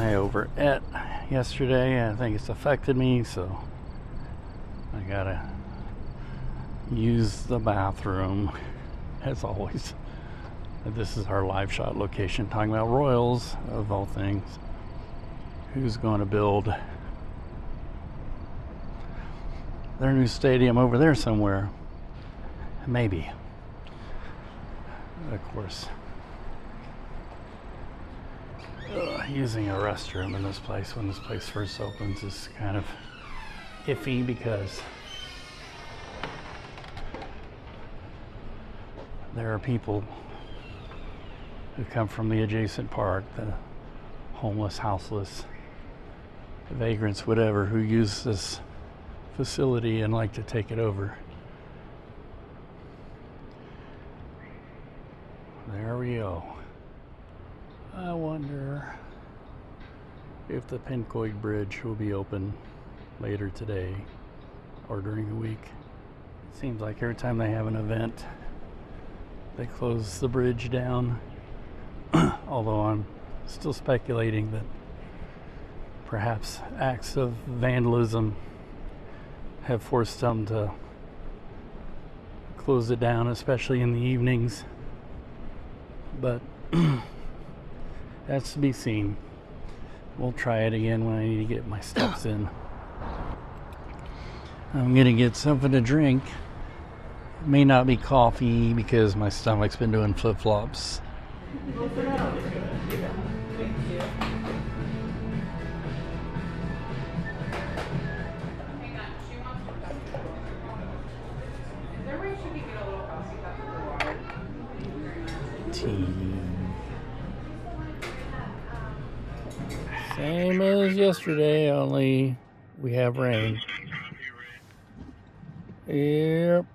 I overate yesterday. I think it's affected me, so I gotta use the bathroom as always. This is our live shot location, talking about Royals of all things. Who's going to build their new stadium over there somewhere? Maybe. Of course, using a restroom in this place when this place first opens is kind of iffy because there are people who come from the adjacent park, the homeless, houseless, vagrants, whatever, who use this facility and like to take it over. There we go. I wonder if the Pencoid Bridge will be open later today or during the week. It seems like every time they have an event, they close the bridge down. Although I'm still speculating that perhaps acts of vandalism have forced them to close it down, especially in the evenings. But that's to be seen. We'll try it again when I need to get my steps in. I'm gonna get something to drink. It may not be coffee because my stomach's been doing flip-flops. Tea. Same as yesterday, only we have rain. Yep.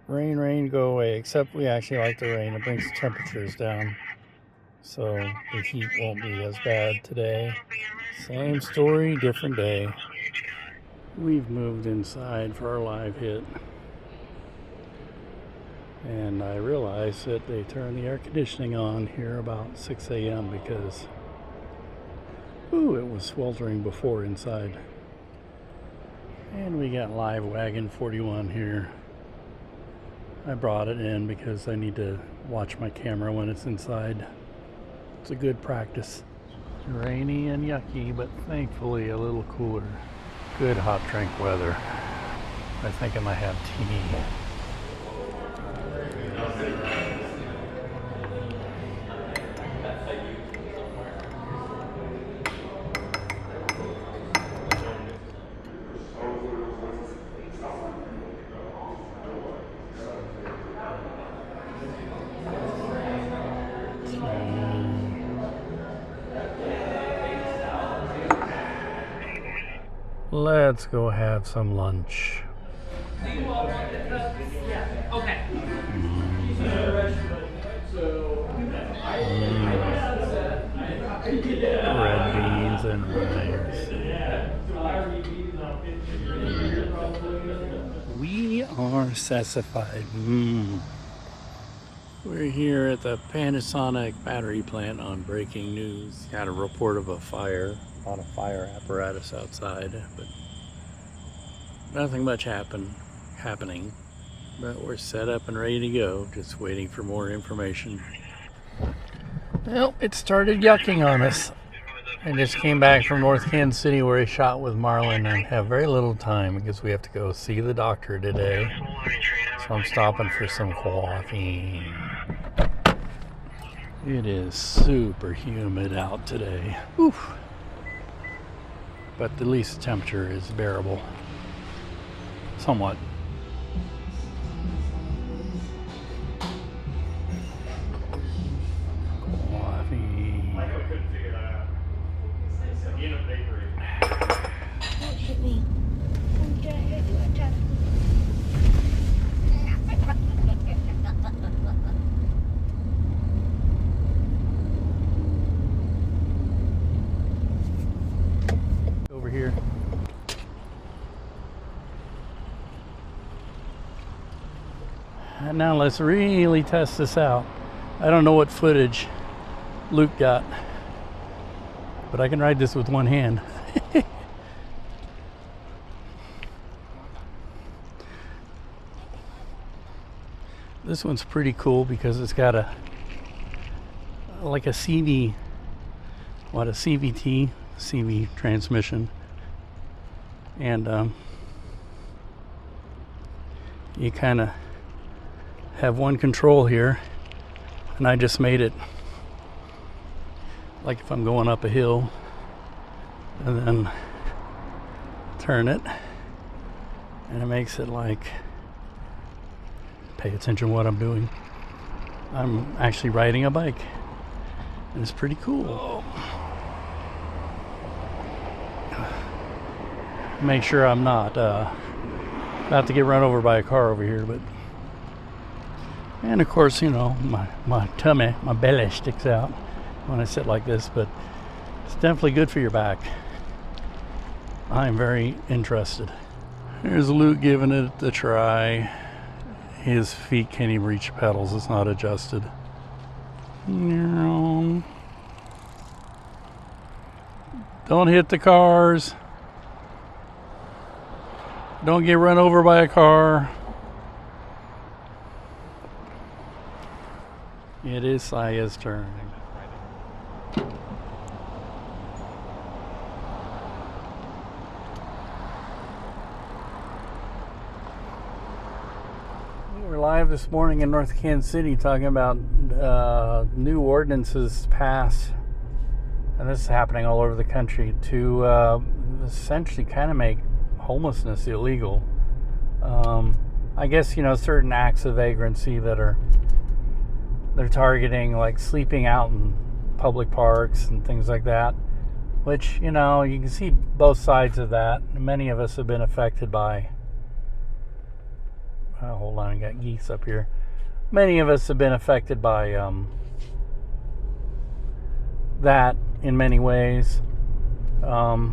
Rain, go away. Except we actually like the rain. It brings the temperatures down. So the heat won't be as bad today. Same story, different day. We've moved inside for our live hit. And I realized that they turn the air conditioning on here about 6 a.m. because it was sweltering before inside. And we got live Wagon 41 here. I brought it in because I need to watch my camera when it's inside. It's a good practice. Rainy and yucky, but thankfully a little cooler. Good hot drink weather. I think I might have tea. Let's go have some lunch. Okay. Red beans and rice. We are sassified. We're here at the Panasonic battery plant on breaking news. Got a report of a fire. A lot of fire apparatus outside, but nothing much happening. But we're set up and ready to go, just waiting for more information. Well, it started yucking on us. I just came back from North Kansas City where I shot with Marlin and have very little time because we have to go see the doctor today. So I'm stopping for some coffee. It is super humid out today. Oof. But at least the temperature is bearable. Somewhat. Coffee. Over here. And now let's really test this out. I don't know what footage Luke got. but I can ride this with one hand. This one's pretty cool because it's got a CVT, CV transmission, and you kind of have one control here, and I just made it like if I'm going up a hill and then turn it, and it makes it like pay attention to what I'm doing. I'm actually riding a bike, and it's pretty cool. Make sure I'm not about to get run over by a car over here, but and of course, you know, my tummy, my belly sticks out when I sit like this, but it's definitely good for your back. I'm very interested. Here's Luke giving it a try. His feet can't even reach pedals, it's not adjusted. Don't hit the cars. Don't get run over by a car. It is Saya's turn. We were live this morning in North Kansas City talking about new ordinances passed, and this is happening all over the country, to essentially kind of make homelessness illegal. I guess, you know, certain acts of vagrancy that they're targeting, like sleeping out in public parks and things like that, which, you know, you can see both sides of that. Many of us have been affected by hold on, I got geese up here. Many of us have been affected by that in many ways. But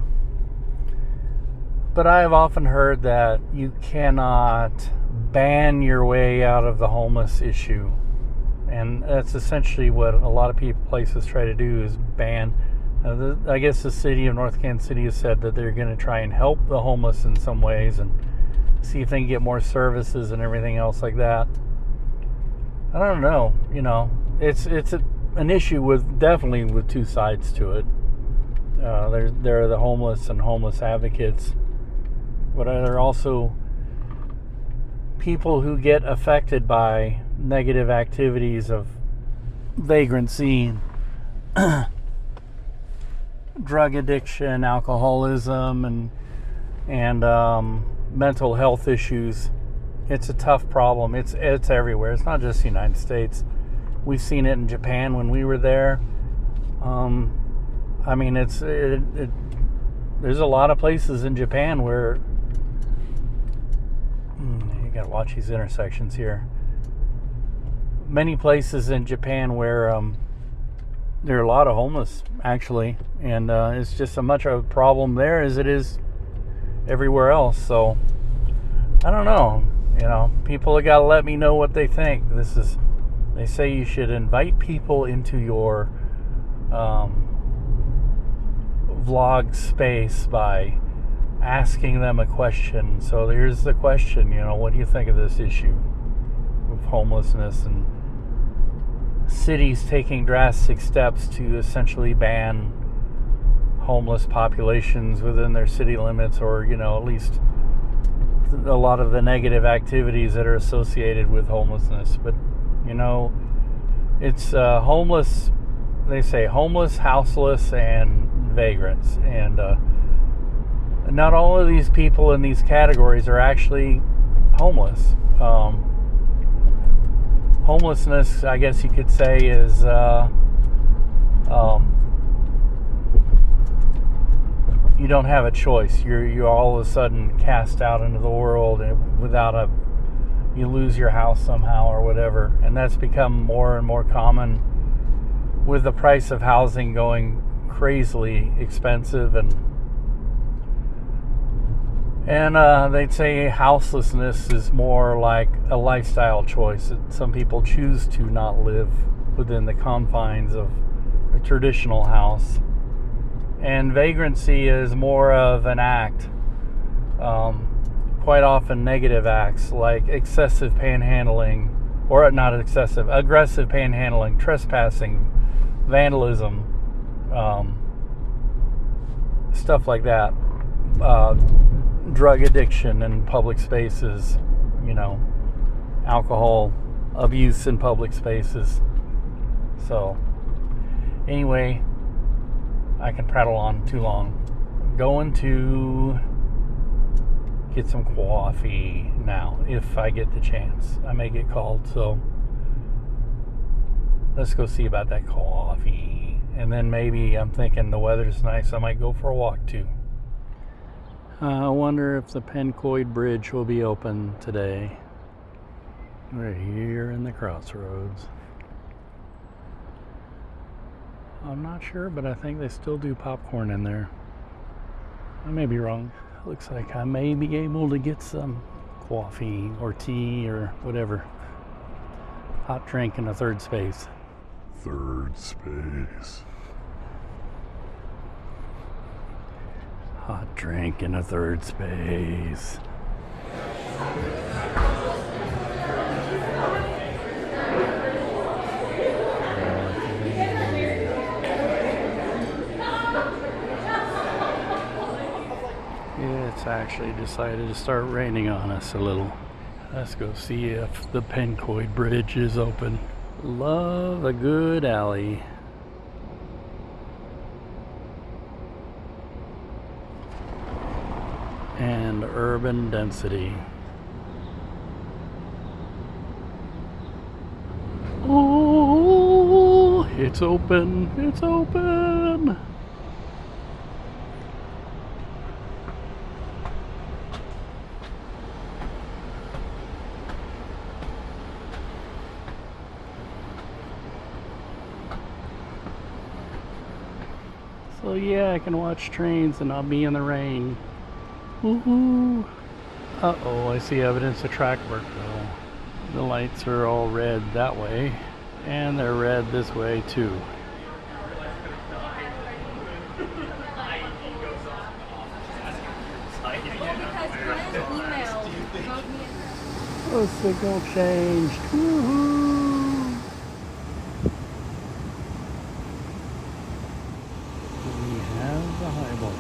I have often heard that you cannot ban your way out of the homeless issue. And that's essentially what a lot of places try to do, is ban. I guess the city of North Kansas City has said that they're going to try and help the homeless in some ways and see if they can get more services and everything else like that. I don't know. You know, it's an issue definitely with two sides to it. There are the homeless and homeless advocates, but there are also people who get affected by negative activities of vagrancy, drug addiction, alcoholism, and mental health issues. It's a tough problem. It's everywhere. It's not just the United States. We've seen it in Japan when we were there. I mean, there's a lot of places in Japan where you gotta watch these intersections here. Many places in Japan where there are a lot of homeless, actually, and it's just as much of a problem there as it is everywhere else. So I don't know. You know, people have got to let me know what they think. They say you should invite people into your vlog space by asking them a question. So here's the question, you know, what do you think of this issue of homelessness and cities taking drastic steps to essentially ban homeless populations within their city limits, or, you know, at least a lot of the negative activities that are associated with homelessness. But, you know, it's homeless, they say homeless, houseless, and vagrants, and not all of these people in these categories are actually homeless. Homelessness, I guess you could say, is you don't have a choice. You're all of a sudden cast out into the world without you lose your house somehow or whatever, and that's become more and more common with the price of housing going crazily expensive, and they'd say houselessness is more like a lifestyle choice. Some people choose to not live within the confines of a traditional house. And vagrancy is more of an act. Quite often negative acts like excessive panhandling, or not excessive, aggressive panhandling, trespassing, vandalism, stuff like that. Drug addiction in public spaces, alcohol abuse in public spaces. So, anyway, I can prattle on too long. Going to get some coffee now, if I get the chance. I may get called, so let's go see about that coffee. And then maybe I'm thinking the weather's nice, I might go for a walk too. I wonder if the Pencoid Bridge will be open today. We're here in the crossroads. I'm not sure, but I think they still do popcorn in there. I may be wrong. Looks like I may be able to get some coffee or tea or whatever. Hot drink in a third space. Third space. Hot drink in a third space. It's actually decided to start raining on us a little. Let's go see if the Pencoid Bridge is open. Love a good alley. And urban density. Oh, it's open, it's open. So yeah, I can watch trains and not be in the rain. Woohoo! Uh-oh, I see evidence of track work though. The lights are all red that way, and they're red this way too. Oh, signal changed. Woohoo! We have the highball.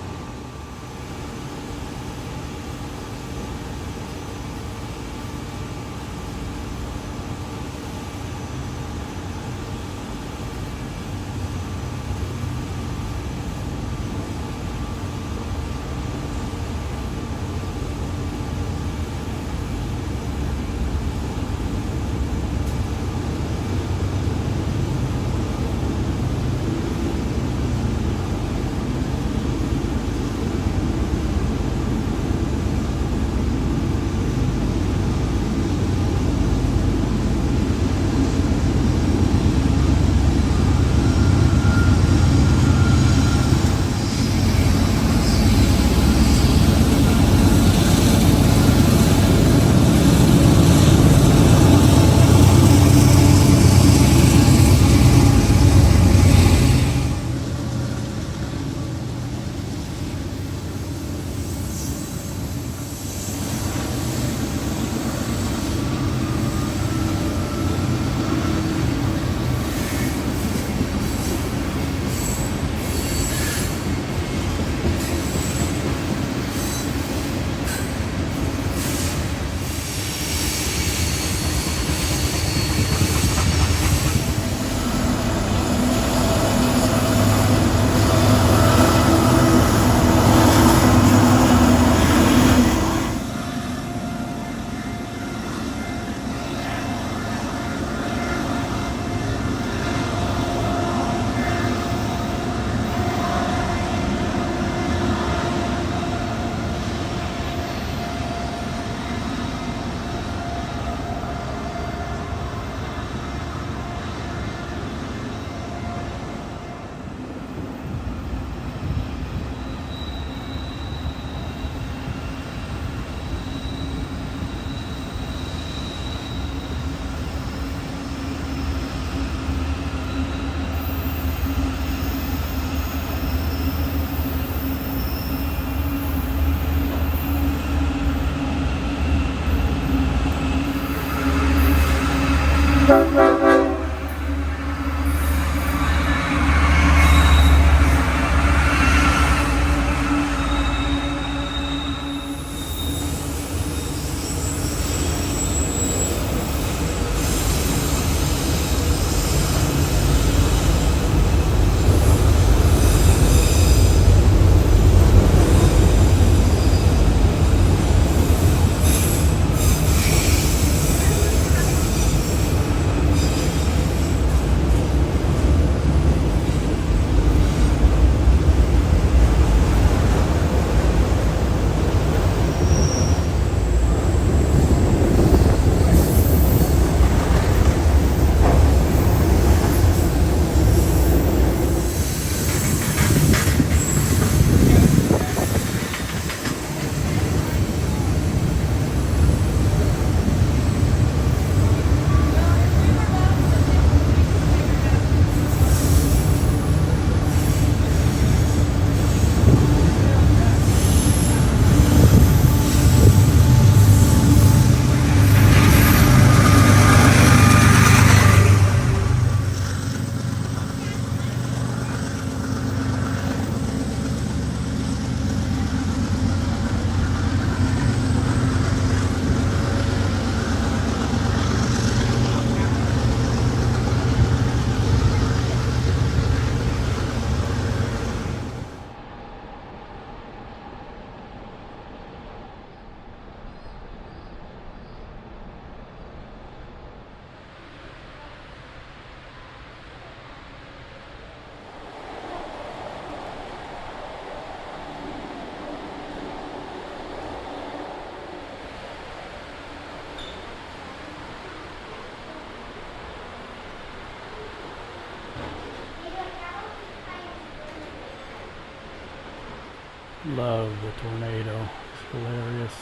Love the tornado. It's hilarious.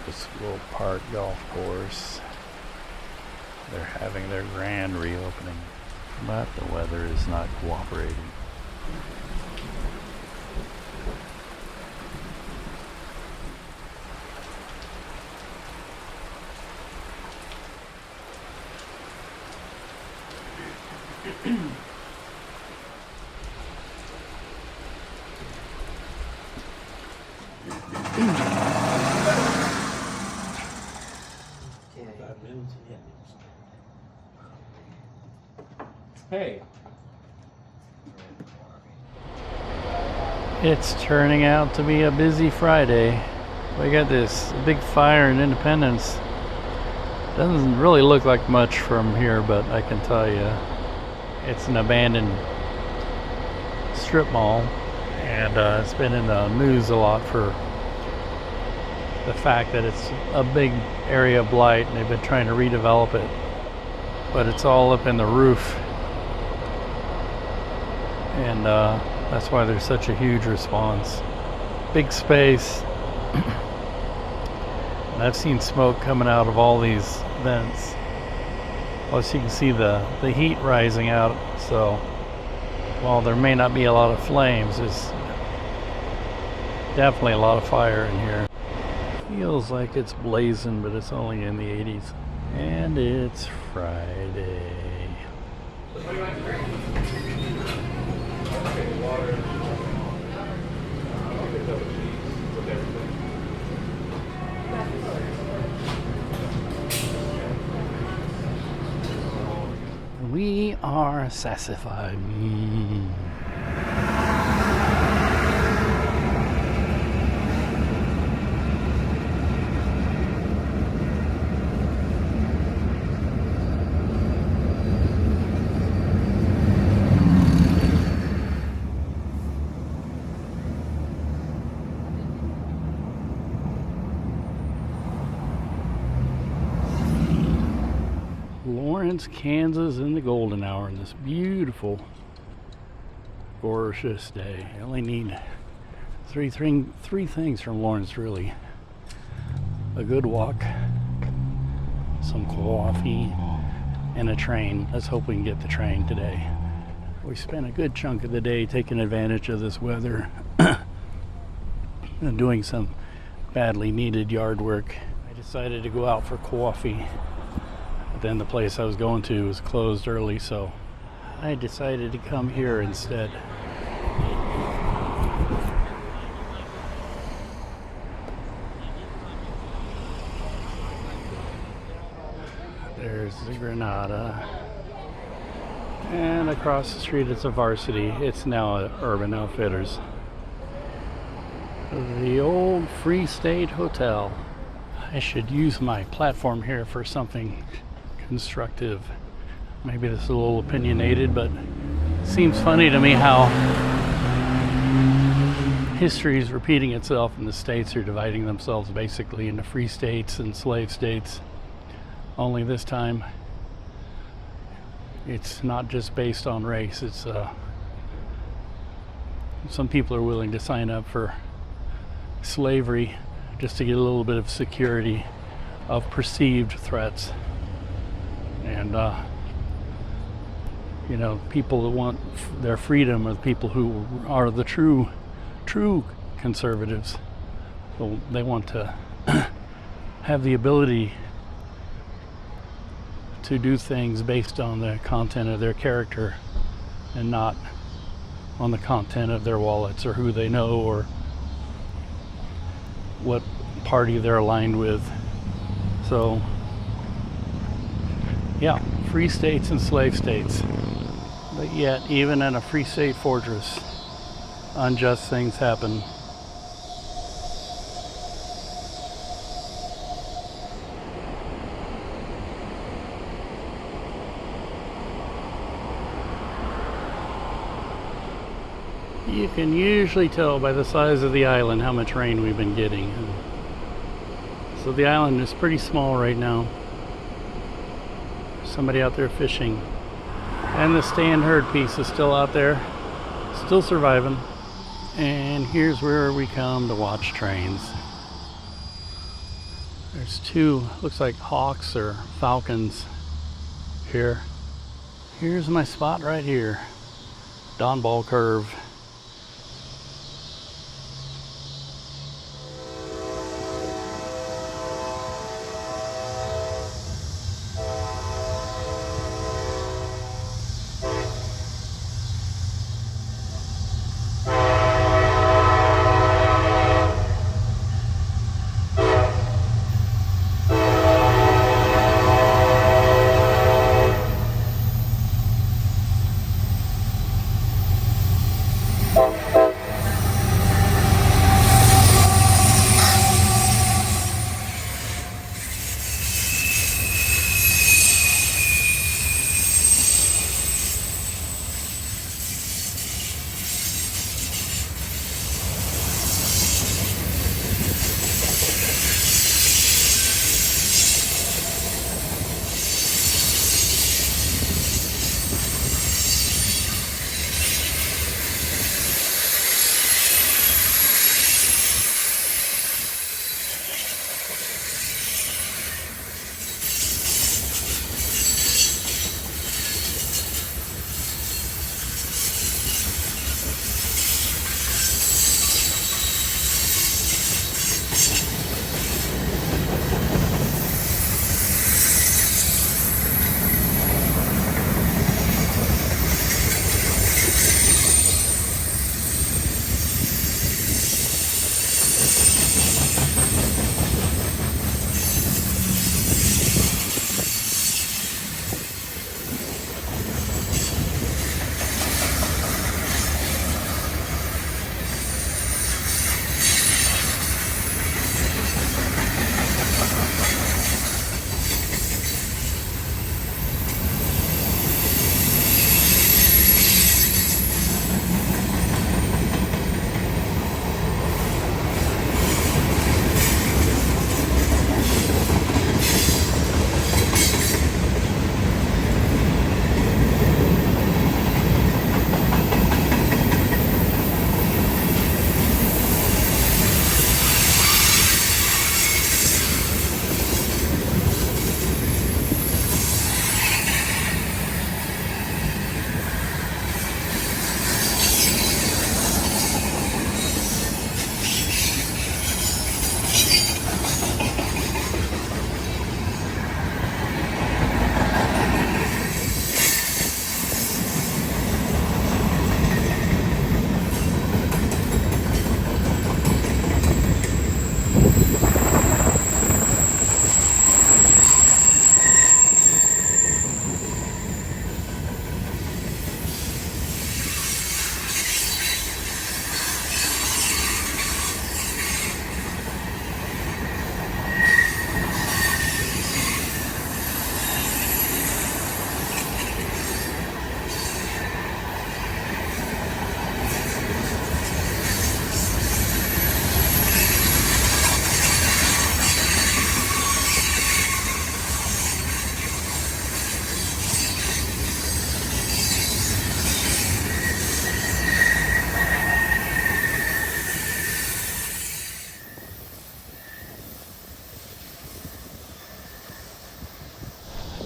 This little park golf course. They're having their grand reopening, but the weather is not cooperating. Hey. It's turning out to be a busy Friday. We got this big fire in Independence. Doesn't really look like much from here, but I can tell you it's an abandoned strip mall, and it's been in the news a lot for the fact that it's a big area of blight and they've been trying to redevelop it, but it's all up in the roof, and that's why there's such a huge response. Big space. And I've seen smoke coming out of all these vents. Plus you can see the heat rising out, so while there may not be a lot of flames, there's definitely a lot of fire in here. Feels like it's blazing, but it's only in the 80s. And it's Friday. We are sassified. Lawrence, Kansas in the golden hour in this beautiful gorgeous day. I only need three things from Lawrence, really. A good walk, some coffee, and a train. Let's hope we can get the train today. We spent a good chunk of the day taking advantage of this weather and doing some badly needed yard work. I decided to go out for coffee. Then the place I was going to was closed early, so I decided to come here instead. There's the Granada. And across the street it's a Varsity. It's now a Urban Outfitters. The old Free State Hotel. I should use my platform here for something constructive. Maybe this is a little opinionated, but it seems funny to me how history is repeating itself and the states are dividing themselves basically into free states and slave states. Only this time it's not just based on race. It's some people are willing to sign up for slavery just to get a little bit of security of perceived threats. And you know, people that want their freedom are the people who are the true conservatives. So they want to have the ability to do things based on the content of their character and not on the content of their wallets or who they know or what party they're aligned with. So yeah, free states and slave states. But yet, even in a free state fortress, unjust things happen. You can usually tell by the size of the island how much rain we've been getting. So the island is pretty small right now. Somebody out there fishing. And the stand herd piece is still out there, still surviving. And here's where we come to watch trains. There's two, looks like hawks or falcons here. Here's my spot right here. Dawn Ball Curve.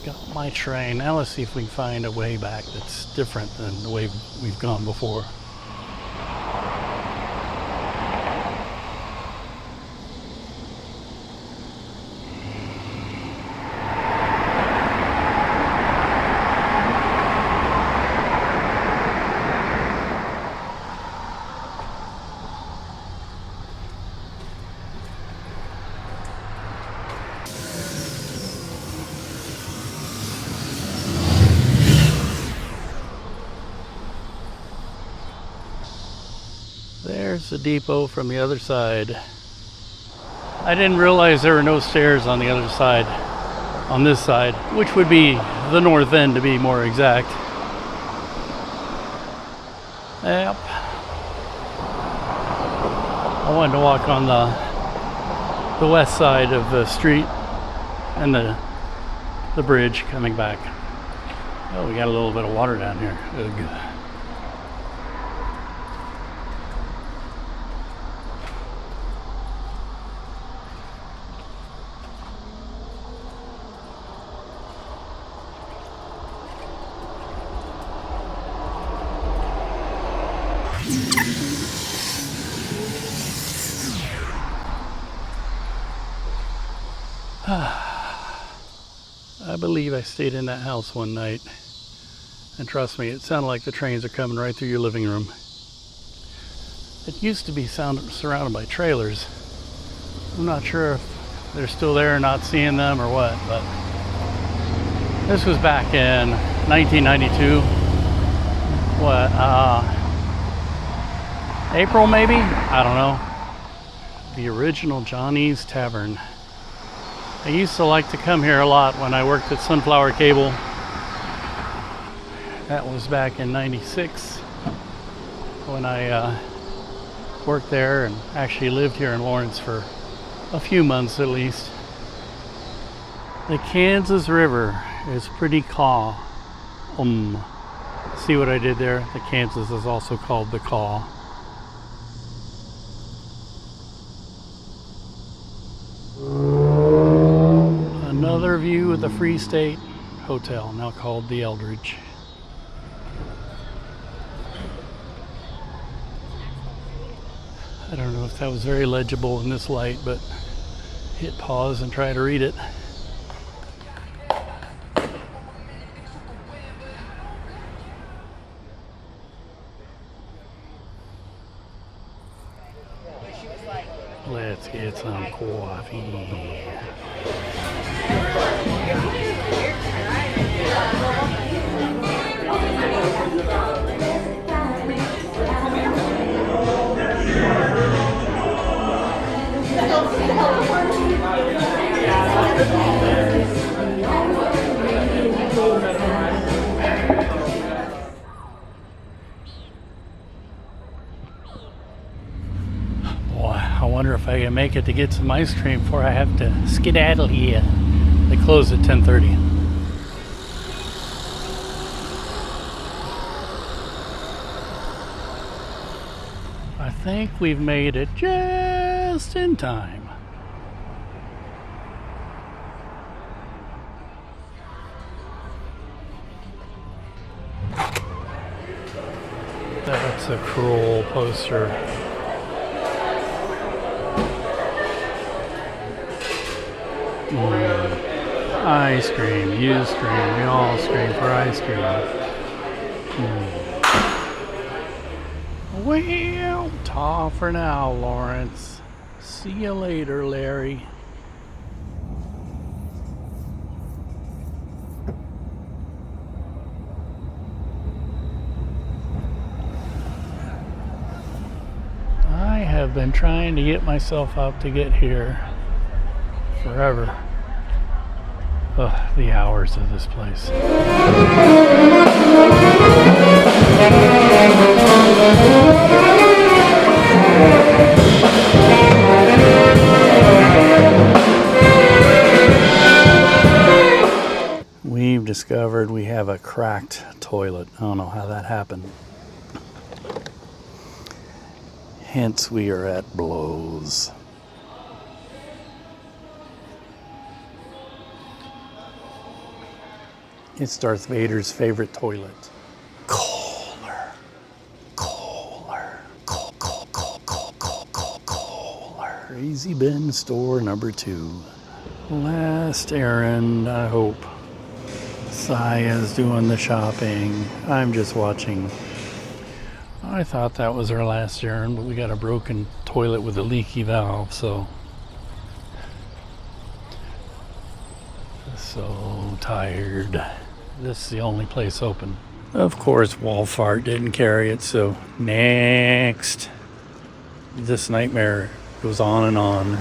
Got my train. Now let's see if we can find a way back that's different than the way we've gone before. There's the depot from the other side. I didn't realize there were no stairs on the other side, on this side, which would be the north end to be more exact. Yep. I wanted to walk on the west side of the street and the bridge coming back. Oh, we got a little bit of water down here. Ugh. I believe I stayed in that house one night, and trust me, it sounded like the trains are coming right through your living room. It used to be surrounded by trailers. I'm not sure if they're still there, not seeing them or what, but this was back in 1992. What, April maybe? I don't know. The original Johnny's Tavern. I used to like to come here a lot when I worked at Sunflower Cable. That was back in '96 when I worked there and actually lived here in Lawrence for a few months at least. The Kansas River is pretty calm. See what I did there? The Kansas is also called the Kaw. Another view of the Free State Hotel, now called the Eldridge. I don't know if that was very legible in this light, but hit pause and try to read it. Let's get some coffee. I wonder if I can make it to get some ice cream before I have to skedaddle here. They close at 10:30. I think we've made it just in time. That's a cruel poster. Ice cream, you scream, we all scream for ice cream. Well, ta for now, Lawrence. See you later, Larry. I have been trying to get myself up to get here forever. Ugh, the hours of this place. We've discovered we have a cracked toilet. I don't know how that happened. Hence, we are at blows. It's Darth Vader's favorite toilet. Kohler. Crazy Bin store number 2. Last errand, I hope. Saya's doing the shopping. I'm just watching. I thought that was our last errand, but we got a broken toilet with a leaky valve, so tired. This is the only place open. Of course, Walfart didn't carry it, so next. This nightmare goes on and on.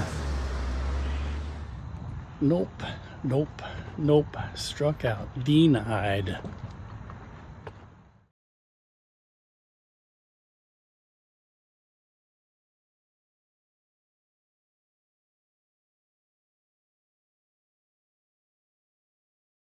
Nope. Struck out. Denied.